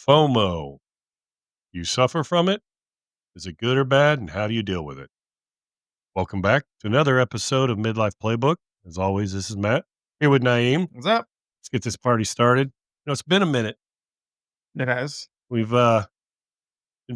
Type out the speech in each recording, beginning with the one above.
FOMO. You suffer from it? Is it good or bad? And how do you deal with it? Welcome back to another episode of Midlife Playbook. As always, this is Matt here with Naeem. What's up? Let's get this party started. It's been a minute. It has. We've been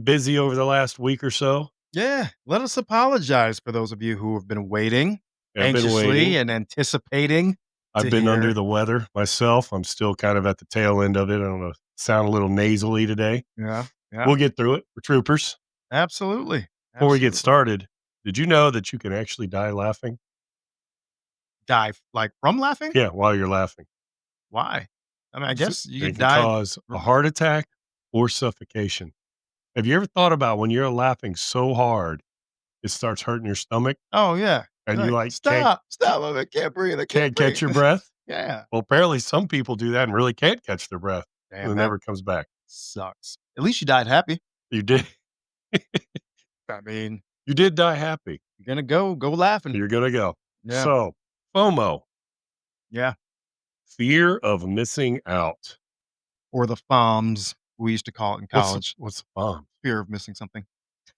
busy over the last week or so. Yeah. Let us apologize for those of you who have been waiting I've been anxiously waiting. and anticipating I've to been under hear. the weather myself. I'm still kind of at the tail end of it. I don't know. Sound a little nasally today. Yeah. Yeah. We'll get through it. We're troopers. Absolutely. Before we get Absolutely. started, did you know that you can actually die laughing? Die like from laughing? Yeah, while you're laughing. Why? I mean, I S guess you It could can die. cause a heart attack or suffocation. Have you ever thought about when you're laughing so hard, it starts hurting your stomach Oh yeah. and You're you, like, like, stop. I can't breathe. I can't can't catch breathe. your breath? Yeah. Well, apparently some people do that and really can't catch their breath, and Damn, it that never comes back. sucks. At least you died happy. You did I mean, you did die happy. you're gonna go laughing. You're gonna go. Yeah. So, FOMO, Yeah. fear of missing out. Or the FOMS we used to call it in college. What's the bomb? Fear of missing something.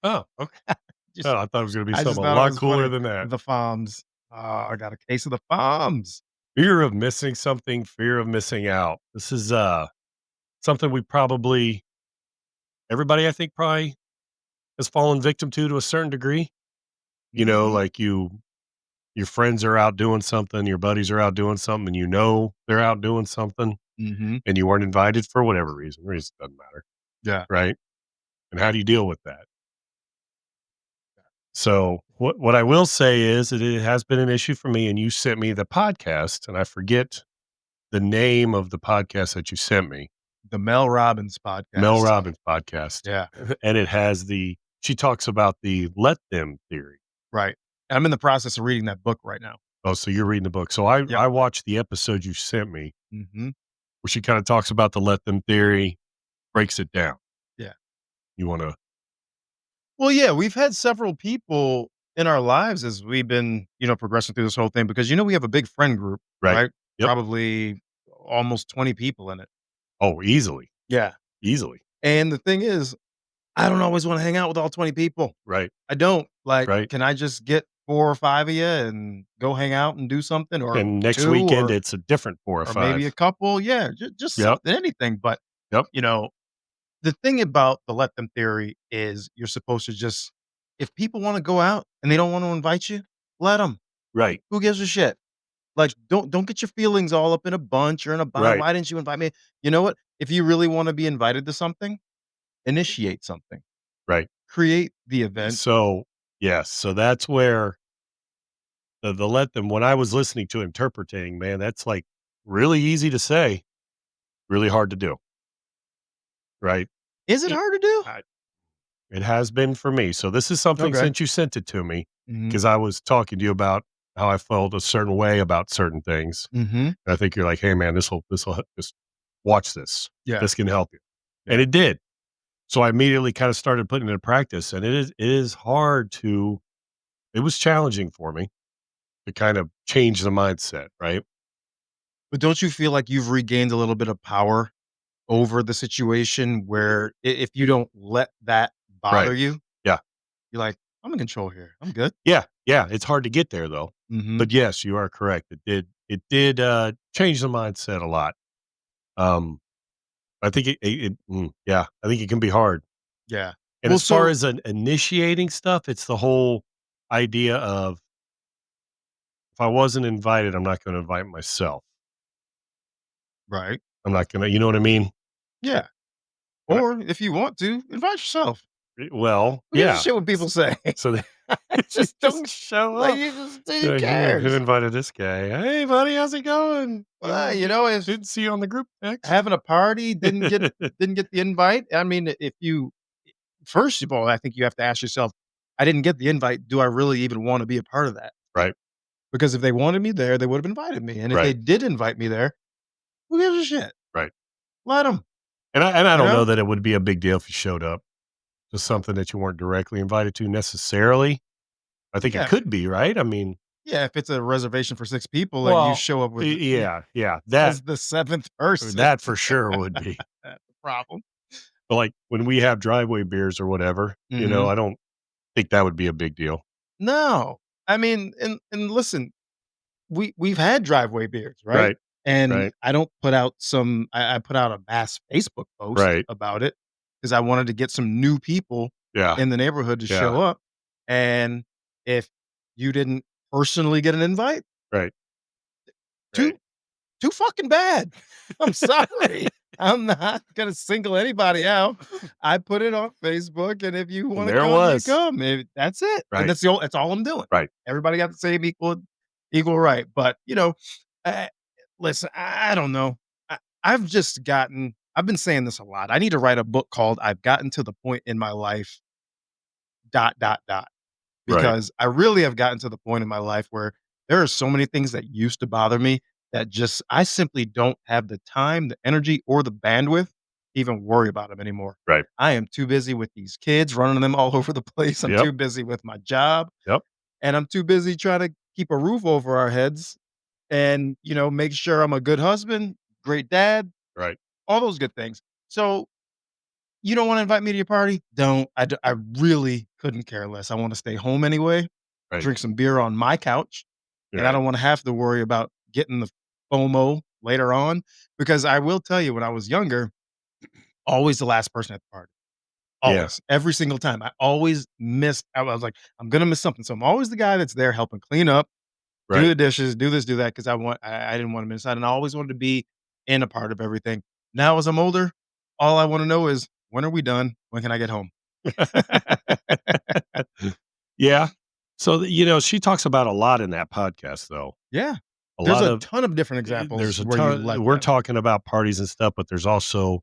Oh, okay. Just Oh, I thought it was gonna be I just something a thought it lot was cooler funny. than that. The FOMS. I got a case of the FOMS. Fear of missing something, fear of missing out. This is, something we probably everybody I think probably has fallen victim to a certain degree. Mhm. Like your friends are out doing something, your buddies are out doing something, and they're out doing something Mhm. and you weren't invited for whatever reason. Reason doesn't matter, Yeah. right? And how do you deal with that? So what I will say is that it has been an issue for me, and you sent me the podcast, and I forget the name of the podcast that you sent me. The Mel Robbins Mel podcast. Robbins podcast. Yeah. And it has she talks about the let them theory. Right. I'm in the process of reading that book right now. Oh, so you're reading the book. So I Yep. I watched the episode you sent me Mhm. where she kind of talks about the let them theory, breaks it down. Yeah. You want to Well, yeah, we've had several people in our lives as we've been, progressing through this whole thing because we have a big friend group, right? right? Yep. Probably almost 20 people in it. Oh, easily, Yeah. easily. And the thing is, I don't always want to hang out with all 20 people. Right, I don't. Like, right. can I just get 4 or 5 of you and go hang out and do something or And next 2 weekend it's a different 4 or or maybe a 5. couple? Yeah, just Yep, something, anything. But, yep. you know, the thing about the let them theory is you're supposed to just if people wanna go out and they don't want to invite you, let them. Right, Who gives a shit? Like, don't get your feelings all up in a bunch or in a bind. right, Why didn't you invite me? You know what? If you really wanna be invited to something, initiate something. right. Create the event. So, yes, so that's where the let them when I was listening to interpreting, man, that's like really easy to say, really hard to do, right? Is it It, hard to do? I, it has been for me. So this is something Okay. since you sent it to me Mhm. because I was talking to you about how I felt a certain way about certain things. Mhm. And I think you're like, hey man, this will just watch this. Yeah. This can help you. And Yeah. it did. So I immediately kind of started putting it into practice. And it is hard to it was challenging for me to kind of change the mindset, right? But don't you feel like you've regained a little bit of power over the situation where if you don't let that Right. bother you, Yeah. you're like, "I'm in control here. I'm good." Yeah. Yeah. It's hard to get there though. Mhm. But yes, you are correct. It did change the mindset a lot. Um I think yeah, I think it can be hard. Yeah. And Well, as far so as an initiating stuff, it's the whole idea of if I wasn't invited, I'm not going to invite myself. right. I'm not going to, you know what I mean? Yeah. And Or if you want to, invite yourself. well, Who gives a yeah. shit what people say? So they Just just don't show like, up. you just who Like, who cares? invited this guy? Hey, buddy, how's it going? If Didn't see you on the group text. having a party didn't get the invite, I mean, if you first of all, I think you have to ask yourself, "I didn't get the invite. Do I really even wanna be a part of that?" Right, Because if they wanted me there, they would've invited me, and if they right, did invite me there, who gives a shit? right. Let them. And I You don't know know? that it would be a big deal if you showed up to something that you weren't directly invited to necessarily. I think it Yeah. could be, right? I mean, Yeah, if it's a reservation for 6 people and you well, show up with yeah, yeah, as the 7th person, that for sure would be. that's the problem. But, like, when we have driveway beers or whatever, Mhm. I don't think that would be a big deal. No. I mean, and listen, we've had driveway beers, right? Right, And right, I don't put out I put out a mass Facebook post right. about it because I wanted to get some new people Yeah, in the neighborhood to yeah, show up, and if you didn't personally get an invite, right, right. too too fucking bad. I'm sorry. I'm not gonna single anybody out. I put it on Facebook, and if you And wanna there it come, you was. come. That's it, and Right, that's all I'm doing. right. Everybody got the same equal right, but, uh, listen, I don't know. I've been saying this a lot. I need to write a book called "I've Gotten to the Point in My Life, dot, dot, dot." Right, Because I really have gotten to the point in my life where there are so many things that used to bother me that just I simply don't have the time, the energy, or the bandwidth to even worry about them anymore. right. I am too busy with these kids, running them all over the place. I'm Yep, too busy with my job, yep. and I'm too busy trying to keep a roof over our heads and, make sure I'm a good husband, great dad, Right, all those good things. So, you don't wanna invite me to your party? Don't. I really couldn't care less. I wanna stay home anyway, right, drink some beer on my couch, and I right. don't wanna have to worry about getting the FOMO later on, because I will tell you when I was younger, always the last person at the party. Yeah, Always. Every single time. I always missed I was like, "I'm gonna miss something." So I'm always the guy that's there helping clean up, do right. the dishes, do this, do that, 'cause I didn't wanna miss out, and I always wanted to be in a part of everything. Now as I'm older, all I wanna know is, "When are we done? When can I get home?" Yeah. So, she talks about a lot in that podcast, though. Yeah. A There's lot a of ton of different there's examples a where you ton let we're them. talking about parties and stuff, but there's also,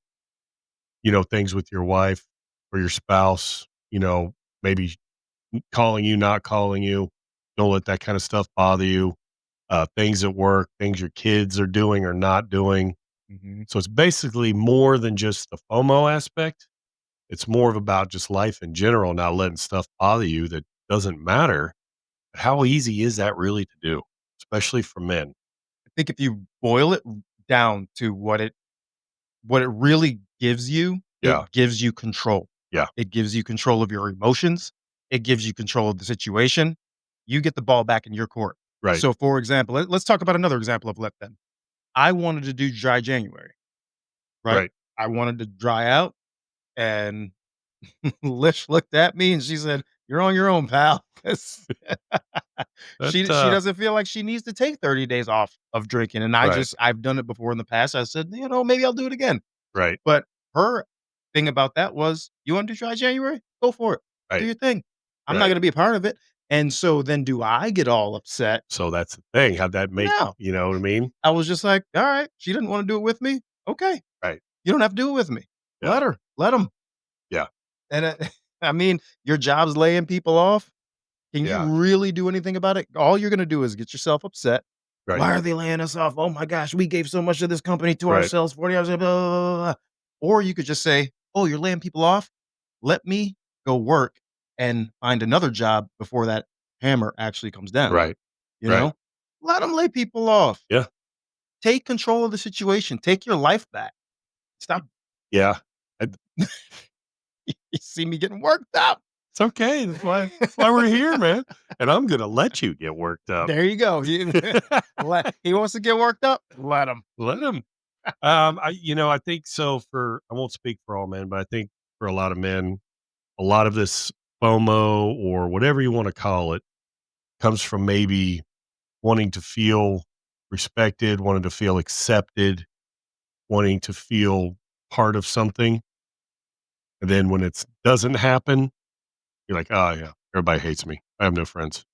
things with your wife or your spouse, maybe calling you, not calling you. Don't let that kind of stuff bother you. Things at work, things your kids are doing or not doing. Mhm. So it's basically more than just the FOMO aspect. It's more of about just life in general, not letting stuff bother you that doesn't matter. How easy is that really to do, especially for men? I think if you boil it down to what it really gives you, Yeah, it gives you control. yeah, It gives you control of your emotions. It gives you control of the situation. You get the ball back in your court. right, So, for example, let's talk about another example of let them. I wanted to do dry January, right? right. I wanted to dry out, and Lish looked at me and she said, "You're on your own, pal." 'Cause That, she doesn't feel like she needs to take 30 days off of drinking, and right, I've done it before in the past. I said, "Maybe I'll do it again." right, But her thing about that was, "You wanna do dry January? Go for it. Do right, your thing. I'm not right. gonna be a part of it." And so then do I get all upset? So that's the thing. How'd that make, No. you know what I mean? I was just like, "Alright, she didn't wanna do it with me. Okay. Right. You don't have to do it with me. Yeah, Let her. Let 'em." yeah, And, I mean, your job's laying people off. Can you yeah, really do anything about it? All you're gonna do is get yourself upset. right, "Why are they laying us off? Oh my gosh, we gave so much of this company to right, ourselves, 40 hours, blah, blah, blah, blah." Or you could just say, "Oh, you're laying people off? Let me go work and find another job before that hammer actually comes down." right, You right. know? Let them lay people off. Yeah, Take control of the situation. Take your life back. Stop. yeah. You see me getting worked up. It's okay. That's why we're here, man. And I'm gonna let you get worked up. There you go. He wants to get worked up? Let him. Let him. I think so I won't speak for all men, but I think for a lot of men, a lot of this FOMO or whatever you want to call it comes from maybe wanting to feel respected, wanting to feel accepted, wanting to feel part of something. And then when it doesn't happen, you're like, oh yeah, everybody hates me. I have no friends.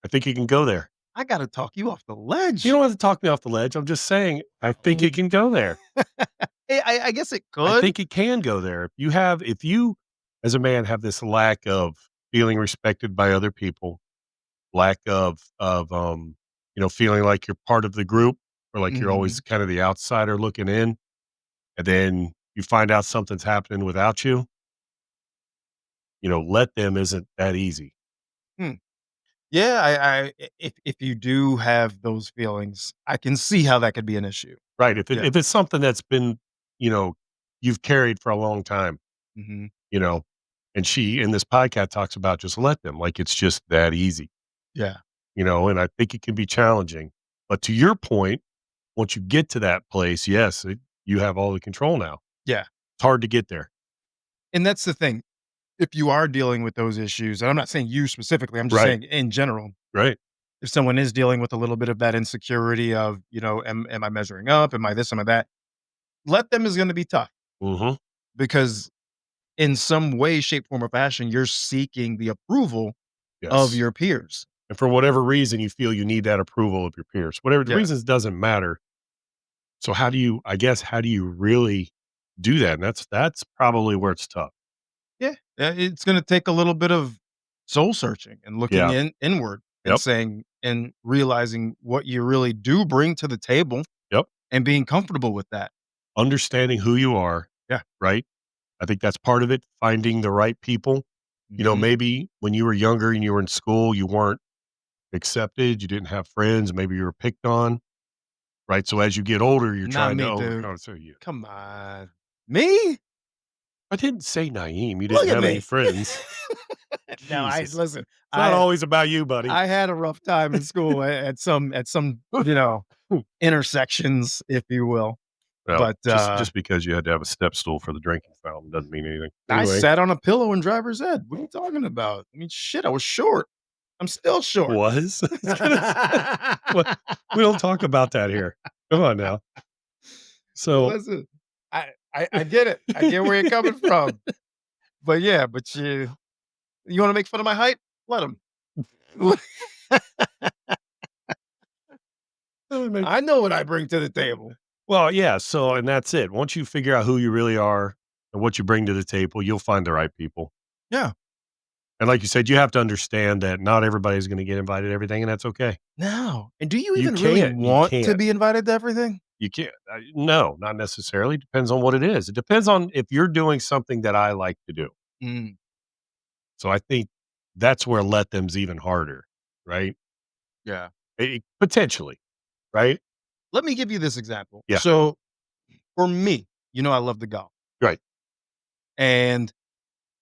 I think you can go there. I gotta talk you off the You ledge. don't have to talk me off the ledge. I'm just saying, I think it Um, can go there. I guess it I could. think it can go there. If you as a man have this lack of feeling respected by other people, lack of feeling like you're part of the group or like you're always Mhm. kind of the outsider looking in, and then you find out something's happening without you, let them isn't that easy. Hmm. Yeah, if you do have those feelings, I can see how that could be an issue. Right. If Yeah. if it's something that's been, you know, you've carried for a long time, Mhm. you know? And she in this podcast talks about just let them, like it's just that easy, Yeah. and I think it can be challenging. But to your point, once you get to that place, yes, you have all the control now. Yeah. It's hard to get there. And that's the thing. If you are dealing with those issues, and I'm not saying you specifically, I'm just Right. saying in general, Right. if someone is dealing with a little bit of that insecurity of, am I measuring up? Am I this? Am I that? Let them is going to be tough Mhm. because in some way, shape, form, or fashion, you're seeking the approval of Yes. your peers. And for whatever reason, you feel you need that approval of your peers. Whatever the Yeah. reasons doesn't matter. So how do you really do that? And that's probably where it's tough. Yeah. It's going to take a little bit of soul searching and looking Yeah. inward and Yep. saying and realizing what you really do bring to the table Yep. and being comfortable with that. Understanding who you are, Yeah. right? I think that's part of it. Finding the right people. Mhm. Maybe when you were younger and you were in school, you weren't accepted, you didn't have friends, maybe you were picked on, right? So as you get older, you're Not trying to me, dude. overcome. So you Come on. Me? I didn't say Naeem, you didn't Look at have any me. friends. No, I Jesus. listen, It's not I always about you, buddy. I had a rough time in school at some intersections, if you will. Well, But, just because you had to have a step stool for the drinking fountain doesn't mean anything. I Anyway, sat on a pillow in driver's ed. What are you talking about? I mean, shit, I was short. I'm still short. was? I was gonna say, what we don't talk about that here. Come on now. So Listen, I get it. I get where you're coming from. But yeah, but you wanna make fun of my height? Let 'em. I know what I bring to the table. well, yeah, so and that's it. Once you figure out who you really are and what you bring to the table, you'll find the right people. Yeah. And like you said, you have to understand that not everybody's gonna get invited to everything, and that's okay. No. And do you You even really can't, you want to can't, be invited to everything? you can't. No, not necessarily. Depends on what it is. It depends on if you're doing something that I like to do. Mm, So I think that's where let them's even harder, right? yeah. Potentially, right? Let me give you this example. Yeah, So, for me, I love to golf, right. and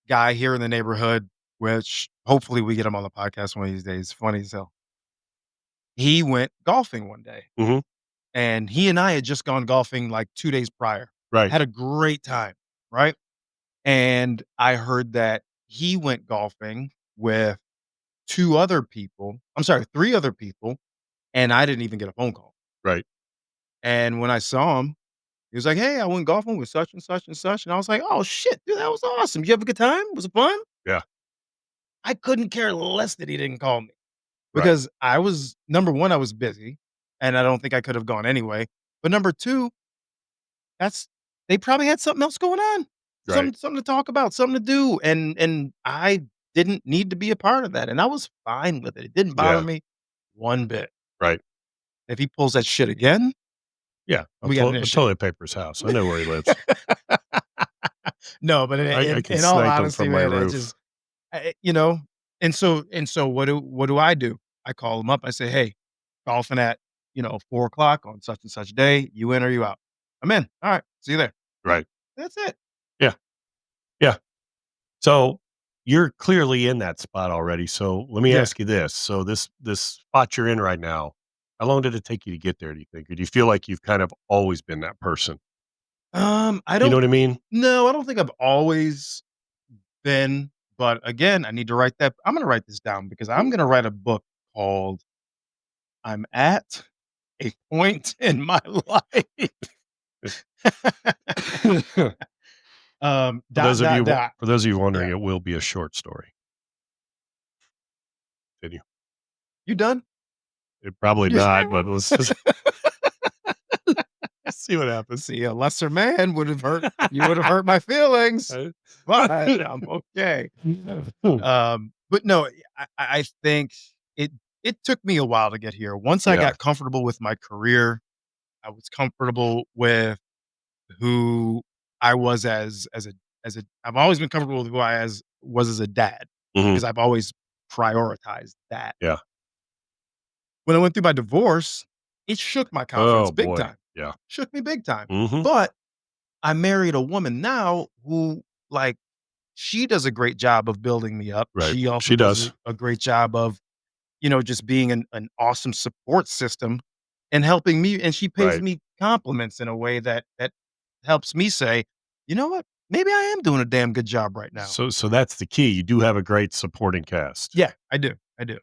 guy here in the neighborhood, which hopefully we get him on the podcast one of these days, funny as hell. He went golfing one day, Mhm, and he and I had just gone golfing, like, 2 days prior. right, Had a great time, right? And I heard that he went golfing with 2 other people I'm sorry, 3 other people, and I didn't even get a phone call. right. And when I saw him, he was like, "Hey, I went golfing with such and such and such." And I was like, "Oh, shit, dude, that was awesome. Did you have a good time? Was it fun?" Yeah, I couldn't care less that he didn't call me right, because I was number 1, I was busy, and I don't think I could have gone anyway. But number 2, that's they probably had something else going on. right. Something to talk about, something to do, and I didn't need to be a part of that, and I was fine with it. It didn't bother Yeah, me one bit. right. If he pulls that shit again, Yeah, we got an I'll issue. toilet paper his house. I know where he lives. No, but in I in can in all snipe him honesty, from my man, roof. and so what do? I call him up. I say, "Hey, golfing at 4 o'clock on such and such day. You in or you out?" I'm in. All right, see you there. Right. That's it. Yeah, yeah. So, you're clearly in that spot already, so let me Yeah. ask you this. So this spot you're in right now, how long did it take you to get there, do you think? Or do you feel like you've kind of always been that person? I You know don't. what I mean? No, I don't think I've always been. But again, I need to write that. I'm going to write this down because I'm going to write a book called "I'm at a point in my life." Dot dot dot. For those of you wondering, Yeah. it will be a short story. Continue. You done? Probably You not, but let's just see what happens. See, a lesser man would have hurt you would have hurt my feelings, Uh, but I'm okay. But no, I think it took me a while to get here. Once I Yeah. got comfortable with my career, I was comfortable with who I was as a I've always been comfortable with who I was as a dad Mhm. because I've always prioritized that. Yeah. When I went through my divorce, it shook my confidence Oh, big boy. time. Yeah. Shook me big time. Mhm. But I married a woman now who, like, she does a great job of building me up. Right. She also She does does. a great job of, just being an awesome support system and helping me, and she pays Right. me compliments in a way that helps me say, "You know what? Maybe I am doing a damn good job right now." So that's the key. You do have a great supporting cast. Yeah, I do. I do.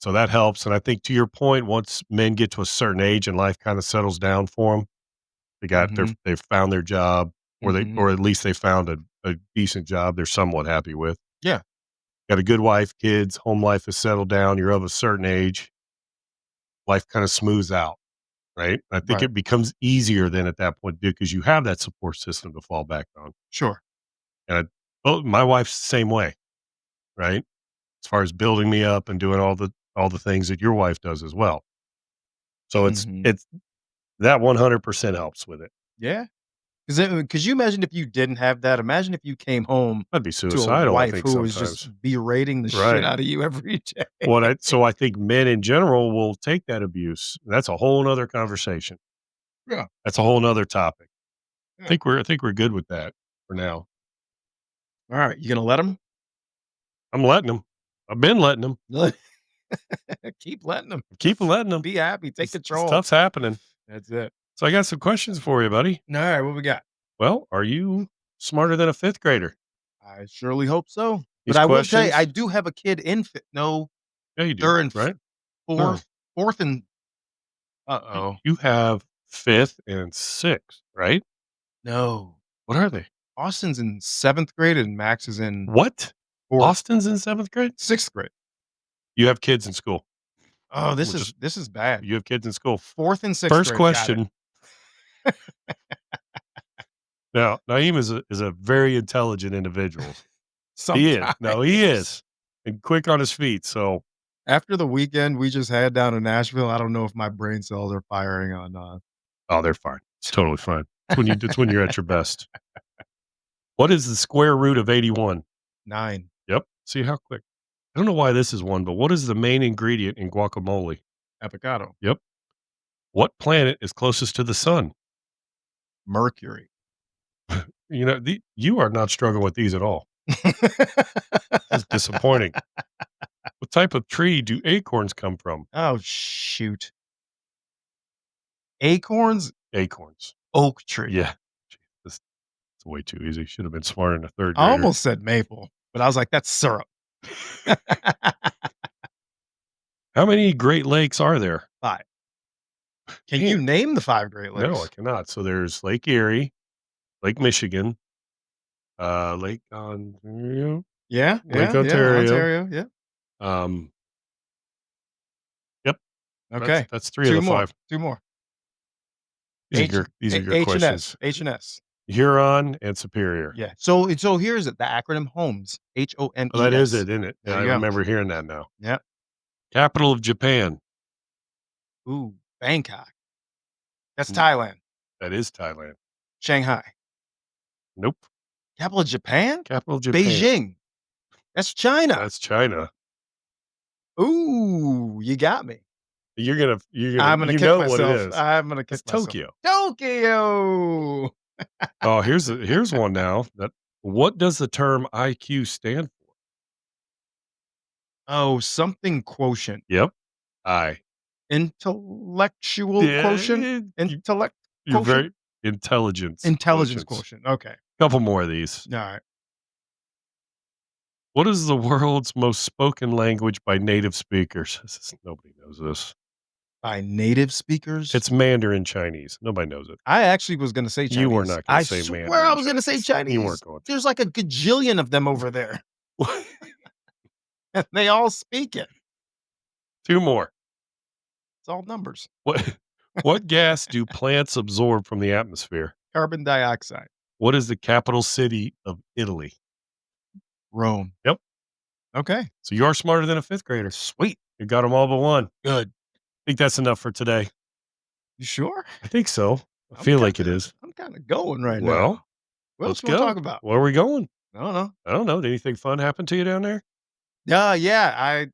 So that helps, and I think to your point, once men get to a certain age and life kinda settles down for them, Mhm. they've found their job, Mhm. or at least they found a decent job they're somewhat happy with. Yeah. Got a good wife, kids, home life is settled down, you're of a certain age, life kinda smooths out, right? I think Right. it becomes easier then at that point because you have that support system to fall back on. Sure. And my wife's the same way, right? As far as building me up and doing all the things that your wife does as well. So Mhm. it's that 100% helps with it. Yeah. Because you imagine if you didn't have that, imagine if you came home I'd be to a suicidal, I wife think who was just sometimes. berating the shit Right. out of you every day. So I think men in general will take that abuse. That's a whole nother conversation. Yeah. That's a whole nother topic. Yeah. I think we're good with that for now. Alright, you gonna let let 'em? I'm letting them. I've been letting them. Keep letting them. Keep letting them. Be happy, take control. Stuff's happening. That's it. So I got some questions for you, buddy. Alright, what we got? Well, are you smarter than a fifth grader? I surely hope so. But These I will tell you, I questions, do have a kid in fi no, yeah, you do, they're in right? No, 4th and uh-oh. you have fifth and sixth, right? No. What are they? Austin's in 7th grade and Max is in What? 4th Austin's in seventh grade? 6th grade. You have kids in school. Oh, We'll just this is bad. You have kids in school. 4th and 6th First grade, got it. question. Now, Naeem is a very intelligent individual. He is. Sometimes. No, he is, and quick on his feet. So, After the weekend we just had down in Nashville, I don't know if my brain cells are firing on, oh, they're fine. It's totally fine. It's when you're at your best. What is the square root of 81? 9. Yep. See how quick. I don't know why this is one, but what is the main ingredient in guacamole? Avocado. Yep. What planet is closest to the sun? Mercury. You are not struggling with these at all. This is disappointing. What type of tree do acorns come from? Oh, shoot. Acorns? Acorns. Oak tree. Yeah. Gee, this is way too easy. Should have been smarter than a third I grader. almost said maple, but I was like, "That's syrup." How many Great Lakes are there? 5. Can you Man, name the 5 Great no, I Lakes? cannot. So there's Lake Erie, Lake Michigan, Lake Ontario, Yeah, Lake yeah, yeah, Ontario. Ontario, yeah. Um, yep, Okay. that's 3 of 2 the more, 5. 2 more. H These are your H and S, questions. H and S. Huron and Superior. Yeah. So here's it, the acronym HOMES, Oh, that is HOMES. it, isn't it? Yeah, There I you go. remember hearing that now. Yeah. Capital of Japan. Ooh, Bangkok. That's Mm, Thailand. that is Thailand. Shanghai. Nope. Capital of Japan? Capital of Japan. Beijing. That's China. That's China. Ooh, you got me. You're I'm gonna gonna you kick know what it myself. is. I'm gonna kick That's myself. Tokyo. Tokyo. Oh, here's one now that what does the term IQ stand for? Oh, something quotient. Yep. I. Intellectual Yeah, quotient? Intellect you're quotient? very intelligence Intelligence quotients. quotient. Okay. Couple more of these. Alright. What is the world's most spoken language by native speakers? Nobody knows this. By native speakers? It's Mandarin Chinese. Nobody knows it. I actually was gonna say You were Chinese. not gonna I say swear I Mandarin was gonna say Chinese. You weren't Chinese. going to. There's like a gajillion of them over there, and they all speak it. 2 more. It's all numbers. What what gas do plants absorb from the atmosphere? Carbon dioxide. What is the capital city of Italy? Rome. Yep. Okay. So you are smarter than a fifth grader. Sweet. You got them all but one. Good. I think that's enough for today. You sure? I think so. I feel like it is. I'm kinda going right now. Well, What else let's you wanna go. talk about? Where are we going? I don't know. I don't know. Did anything fun happen to you down there? Yeah,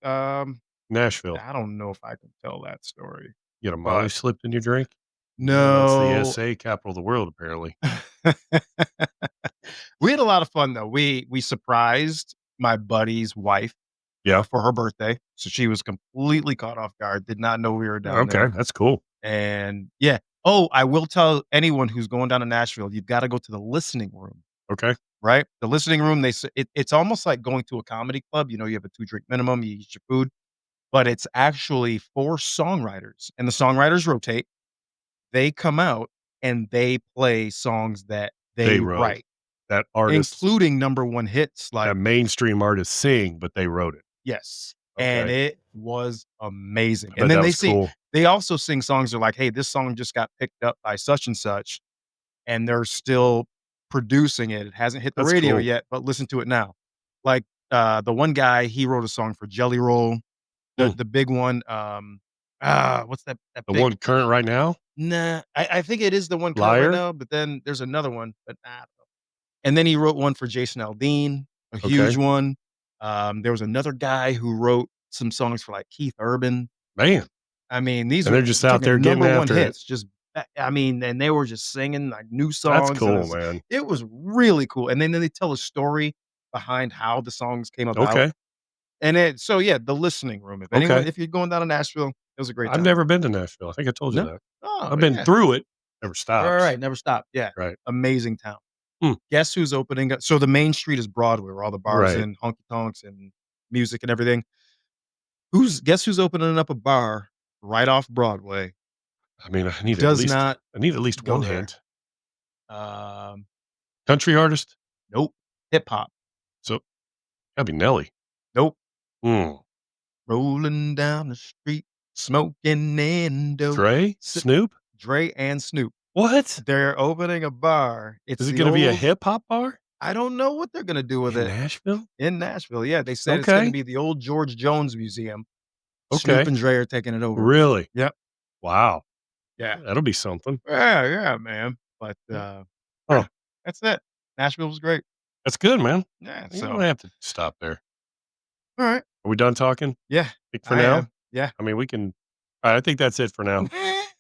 Nashville. I don't know if I can tell that story, You got a Molly but slipped in your drink? Yeah, that's the No. SA capital of the world, apparently. We had a lot of fun though. We surprised my buddy's wife, Yeah. for her birthday, so she was completely caught off guard, did not know we were down Okay, there, that's cool. and yeah. Oh, I will tell anyone who's going down to Nashville, you've gotta go to the listening room, Okay. right? The listening room, it's almost like going to a comedy club, you have a 2-drink minimum, you eat your food, but it's actually for songwriters, and the songwriters rotate. They come out and they play songs that They they wrote. write, That artists including number 1 hits, that like mainstream artists sing, but they wrote it. yes, and Okay. it was amazing, I and bet then that was cool. they also sing songs, they're like, "Hey, this song just got picked up by such and such, and they're still producing it. It hasn't hit the That's radio cool. yet, but listen to it now." Like, the one guy, he wrote a song for Jelly Roll, Hmm. the big one, what's that The big one current right now? nah, I think it is the one current right Liar? now, but then there's another one, but and then he wrote one for Jason Aldean, a huge Okay. one. There was another guy who wrote some songs for, like, Keith Urban. Man, I mean, these and are they're I'm just out there talking getting number 1 after it. hits, just I mean, and they were just singing, like, new That's songs, and cool, man. it was really cool, and then they tell a story behind how the songs came about, Okay. and yeah, the listening room. Okay. If you're going down to Nashville, it was a great I've time. never been to Nashville. I think I told you No? that. Oh, I've been yeah. through it, never Right, stopped. never stop, yeah. Right. Amazing town. Hmm. Guess who's opening up so the main street is Broadway, where all the bars Right. and honky tonks and music and everything. Who's opening up a bar right off Broadway, I mean, does not I need at least go one there? hint. Um, Country artist? nope. Hip hop. So, gotta be Nelly. Nope. Hmm. Rolling down the street, smoking Endo. Dre? Si Snoop? Dre and Snoop. What? They're opening a bar. Is It's it the gonna be a old hip hop bar I don't know what they're gonna do with in it Nashville? in Nashville. Yeah, they said it's gonna Okay. be the old George Jones Museum. Snoop Okay. and Dre are taking it over. Really? Yep. Wow. Yeah. That'll be something. Yeah, yeah, man. But, Huh. yeah, that's it. Nashville was great. That's good, man. Yeah, You so don't have to stop there. alright. Are we done talking? Yeah, Think for I now? am. Yeah. I mean, we can I think that's it for now.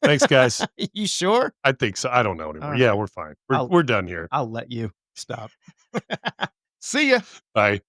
Thanks, guys. You sure? I think so. I don't know anymore. Yeah, Alright. we're fine. I'll We're done here. I'll let you stop. See ya. Bye.